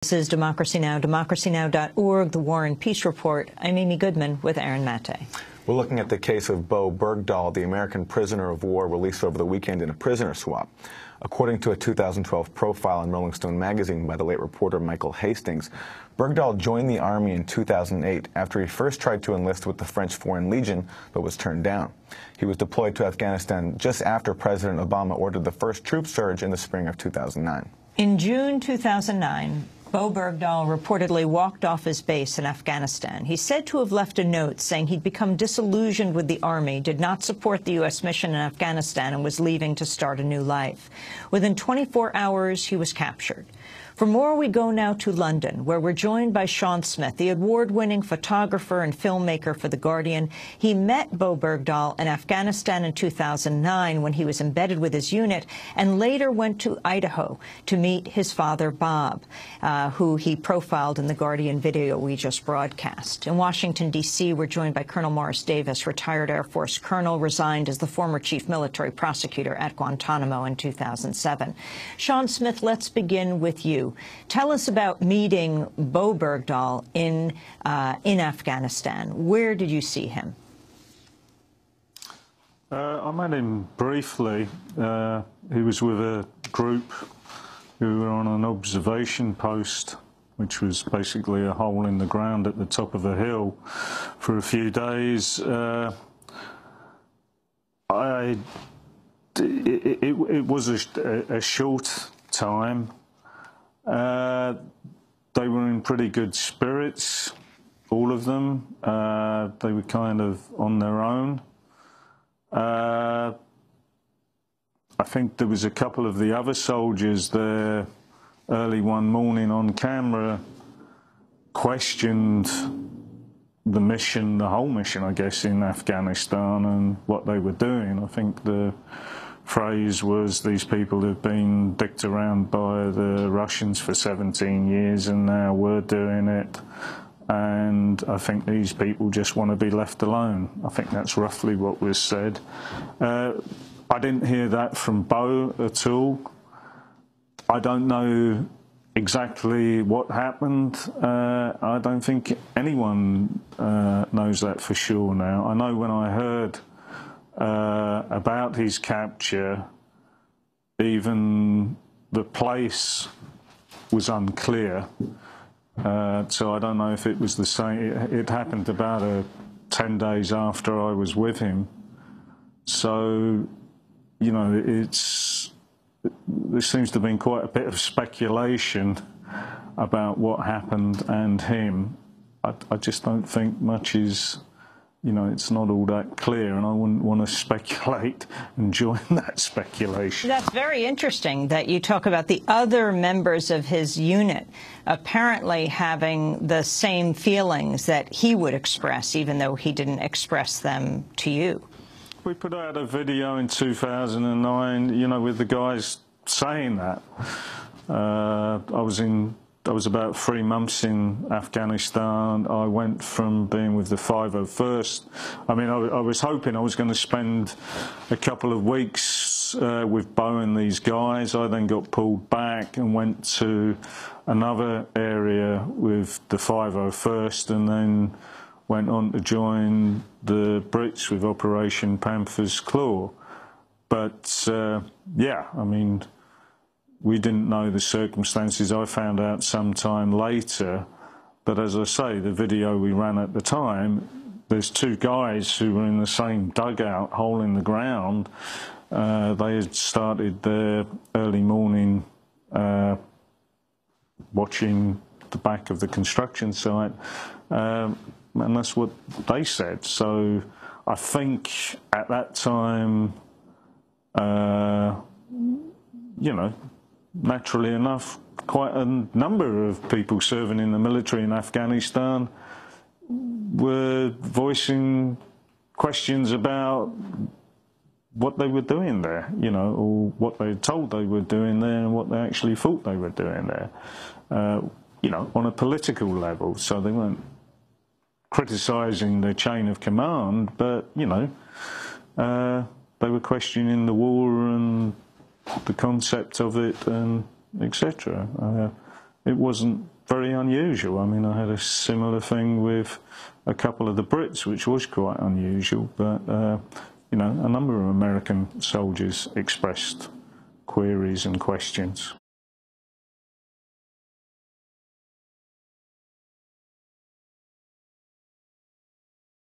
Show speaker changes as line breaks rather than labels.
This is Democracy Now!, democracynow.org, The War and Peace Report. I'm Amy Goodman with Aaron Mate.
We're looking at the case of Bowe Bergdahl, the American prisoner of war released over the weekend in a prisoner swap. According to a 2012 profile in Rolling Stone magazine by the late reporter Michael Hastings, Bergdahl joined the Army in 2008 after he first tried to enlist with the French Foreign Legion but was turned down. He was deployed to Afghanistan just after President Obama ordered the first troop surge in the spring of 2009.
In June 2009, Bowe Bergdahl reportedly walked off his base in Afghanistan. He's said to have left a note saying he'd become disillusioned with the Army, did not support the U.S. mission in Afghanistan, and was leaving to start a new life. Within 24 hours, he was captured. For more, we go now to London, where we're joined by Sean Smith, the award-winning photographer and filmmaker for The Guardian. He met Bowe Bergdahl in Afghanistan in 2009 when he was embedded with his unit, and later went to Idaho to meet his father, Bob, who he profiled in The Guardian video we just broadcast. In Washington, D.C., we're joined by Colonel Morris Davis, retired Air Force colonel, resigned as the former chief military prosecutor at Guantanamo in 2007. Sean Smith, let's begin with you. Tell us about meeting Bowe Bergdahl in Afghanistan. Where did you see him?
I met him briefly. He was with a group who were on an observation post, which was basically a hole in the ground at the top of a hill, for a few days. It was a short time. They were in pretty good spirits, all of them. They were kind of on their own. I think there was a couple of the other soldiers there early one morning on camera questioned the mission, the whole mission, I guess, in Afghanistan and what they were doing. I think the phrase was, these people have been dicked around by the Russians for 17 years and now we're doing it. And I think these people just want to be left alone. I think that's roughly what was said. I didn't hear that from Bowe at all. I don't know exactly what happened. I don't think anyone knows that for sure now. I know when I heard about his capture, even the place was unclear. So I don't know if it was the same. It happened about 10 days after I was with him. So, you know, there seems to have been quite a bit of speculation about what happened and him. I just don't think much is, you know, it's not all that clear, and I wouldn't want to speculate and join that speculation.
That's very interesting that you talk about the other members of his unit apparently having the same feelings that he would express, even though he didn't express them to you.
We put out a video in 2009, you know, with the guys saying that. I was about 3 months in Afghanistan. I went from being with the 501st. I mean, I was hoping I was going to spend a couple of weeks with Bowe and these guys. I then got pulled back and went to another area with the 501st, and then went on to join the Brits with Operation Panther's Claw. But, yeah, I mean, we didn't know the circumstances. I found out sometime later. But as I say, the video we ran at the time, there's 2 guys who were in the same dugout, hole in the ground. They had started their early morning watching the back of the construction site. And that's what they said. So I think at that time, you know, naturally enough, quite a number of people serving in the military in Afghanistan were voicing questions about what they were doing there, you know, or what they were told they were doing there and what they actually thought they were doing there, you know, on a political level. So they weren't criticising the chain of command, but, you know, they were questioning the war and the concept of it, and etc. it wasn't very unusual. I mean, I had a similar thing with a couple of the Brits, which was quite unusual, but, you know, a number of American soldiers expressed queries and questions.